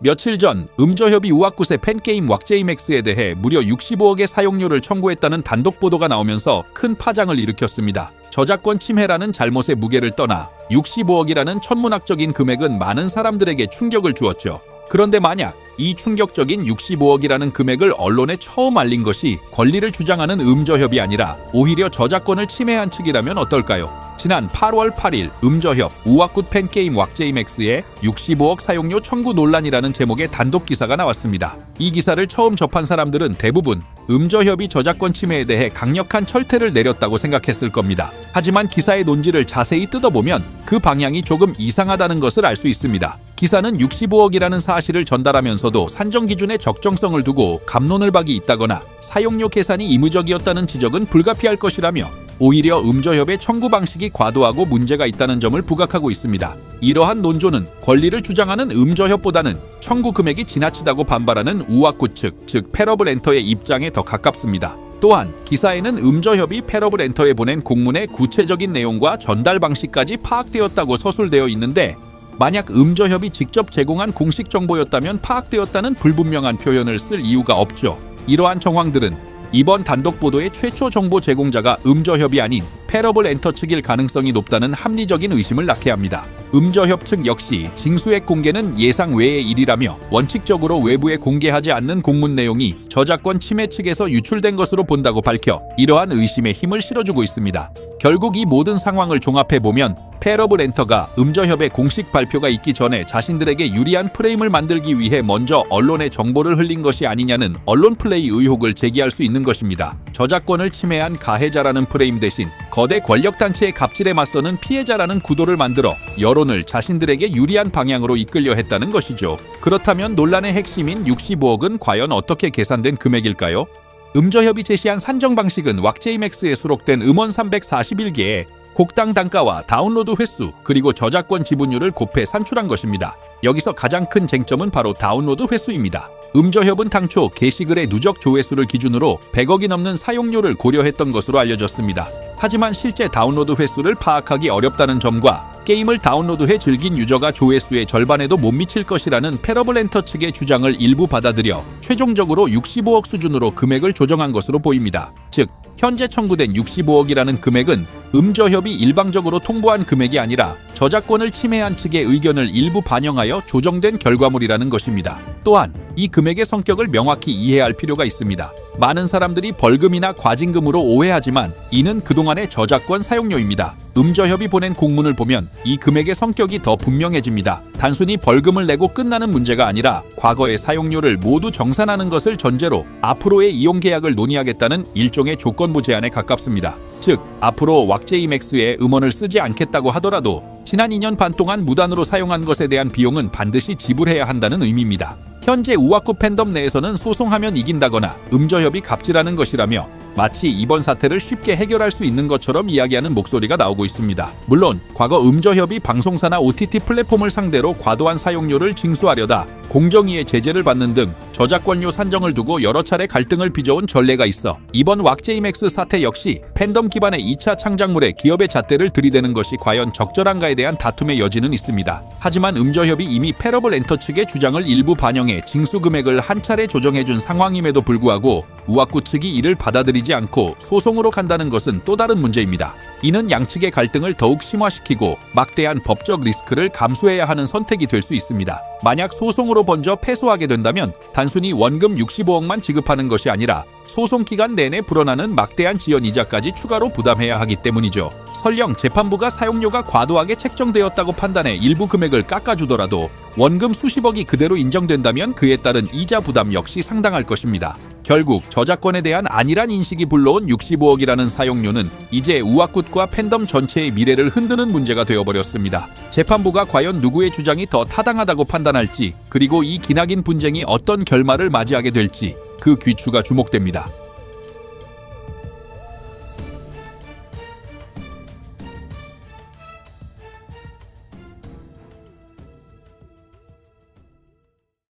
며칠 전 음저협이 우아굿의 팬게임 왁제이맥스에 대해 무려 65억의 사용료를 청구했다는 단독 보도가 나오면서 큰 파장을 일으켰습니다. 저작권 침해라는 잘못의 무게를 떠나 65억이라는 천문학적인 금액은 많은 사람들에게 충격을 주었죠. 그런데 만약 이 충격적인 65억이라는 금액을 언론에 처음 알린 것이 권리를 주장하는 음저협이 아니라 오히려 저작권을 침해한 측이라면 어떨까요? 지난 8월 8일 음저협 우아굿 팬게임 왁제이맥스의 65억 사용료 청구 논란이라는 제목의 단독 기사가 나왔습니다. 이 기사를 처음 접한 사람들은 대부분 음저협이 저작권 침해에 대해 강력한 철퇴를 내렸다고 생각했을 겁니다. 하지만 기사의 논지를 자세히 뜯어보면 그 방향이 조금 이상하다는 것을 알 수 있습니다. 기사는 65억이라는 사실을 전달하면서도 산정 기준의 적정성을 두고 갑론을박이 있다거나 사용료 계산이 의무적이었다는 지적은 불가피할 것이라며 오히려 음저협의 청구 방식이 과도하고 문제가 있다는 점을 부각하고 있습니다. 이러한 논조는 권리를 주장하는 음저협보다는 청구 금액이 지나치다고 반발하는 우아굿 측, 즉 패러블엔터의 입장에 더 가깝습니다. 또한 기사에는 음저협이 패러블엔터에 보낸 공문의 구체적인 내용과 전달 방식까지 파악되었다고 서술되어 있는데 만약 음저협이 직접 제공한 공식 정보였다면 파악되었다는 불분명한 표현을 쓸 이유가 없죠. 이러한 정황들은 이번 단독 보도의 최초 정보 제공자가 음저협이 아닌 패러블엔터 측일 가능성이 높다는 합리적인 의심을 낳게 합니다. 음저협 측 역시 징수액 공개는 예상 외의 일이라며 원칙적으로 외부에 공개하지 않는 공문 내용이 저작권 침해 측에서 유출된 것으로 본다고 밝혀 이러한 의심에 힘을 실어주고 있습니다. 결국 이 모든 상황을 종합해보면 패러블엔터가 음저협의 공식 발표가 있기 전에 자신들에게 유리한 프레임을 만들기 위해 먼저 언론에 정보를 흘린 것이 아니냐는 언론 플레이 의혹을 제기할 수 있는 것입니다. 저작권을 침해한 가해자라는 프레임 대신 거대 권력단체의 갑질에 맞서는 피해자라는 구도를 만들어 여론을 자신들에게 유리한 방향으로 이끌려 했다는 것이죠. 그렇다면 논란의 핵심인 65억은 과연 어떻게 계산된 금액일까요? 음저협이 제시한 산정 방식은 왁제이맥스에 수록된 음원 341개에 곡당 단가와 다운로드 횟수 그리고 저작권 지분율을 곱해 산출한 것입니다. 여기서 가장 큰 쟁점은 바로 다운로드 횟수입니다. 음저협은 당초 게시글의 누적 조회수를 기준으로 100억이 넘는 사용료를 고려했던 것으로 알려졌습니다. 하지만 실제 다운로드 횟수를 파악하기 어렵다는 점과 게임을 다운로드해 즐긴 유저가 조회수의 절반에도 못 미칠 것이라는 패러블엔터 측의 주장을 일부 받아들여 최종적으로 65억 수준으로 금액을 조정한 것으로 보입니다. 즉, 현재 청구된 65억이라는 금액은 음저협이 일방적으로 통보한 금액이 아니라 저작권을 침해한 측의 의견을 일부 반영하여 조정된 결과물이라는 것입니다. 또한 이 금액의 성격을 명확히 이해할 필요가 있습니다. 많은 사람들이 벌금이나 과징금으로 오해하지만 이는 그동안의 저작권 사용료입니다. 음저협이 보낸 공문을 보면 이 금액의 성격이 더 분명해집니다. 단순히 벌금을 내고 끝나는 문제가 아니라 과거의 사용료를 모두 정산하는 것을 전제로 앞으로의 이용 계약을 논의하겠다는 일종의 조건부 제안에 가깝습니다. 즉, 앞으로 왁제이맥스에 음원을 쓰지 않겠다고 하더라도 지난 2년 반 동안 무단으로 사용한 것에 대한 비용은 반드시 지불해야 한다는 의미입니다. 현재 우아굿 팬덤 내에서는 소송하면 이긴다거나 음저협이 갑질하는 것이라며 마치 이번 사태를 쉽게 해결할 수 있는 것처럼 이야기하는 목소리가 나오고 있습니다. 물론 과거 음저협이 방송사나 OTT 플랫폼을 상대로 과도한 사용료를 징수하려다 공정위의 제재를 받는 등 저작권료 산정을 두고 여러 차례 갈등을 빚어온 전례가 있어 이번 왁제이맥스 사태 역시 팬덤 기반의 2차 창작물에 기업의 잣대를 들이대는 것이 과연 적절한가에 대한 다툼의 여지는 있습니다. 하지만 음저협이 이미 패러블엔터 측의 주장을 일부 반영해 징수 금액을 한 차례 조정해준 상황임에도 불구하고 우아굿 측이 이를 받아들이지 않고 소송으로 간다는 것은 또 다른 문제입니다. 이는 양측의 갈등을 더욱 심화시키고 막대한 법적 리스크를 감수해야 하는 선택이 될 수 있습니다. 만약 소송으로 번져 패소하게 된다면 단순히 원금 65억만 지급하는 것이 아니라 소송 기간 내내 불어나는 막대한 지연 이자까지 추가로 부담해야 하기 때문이죠. 설령 재판부가 사용료가 과도하게 책정되었다고 판단해 일부 금액을 깎아주더라도 원금 수십억이 그대로 인정된다면 그에 따른 이자 부담 역시 상당할 것입니다. 결국 저작권에 대한 안일한 인식이 불러온 65억이라는 사용료는 이제 우아굿과 팬덤 전체의 미래를 흔드는 문제가 되어버렸습니다. 재판부가 과연 누구의 주장이 더 타당하다고 판단할지, 그리고 이 기나긴 분쟁이 어떤 결말을 맞이하게 될지 그 귀추가 주목됩니다.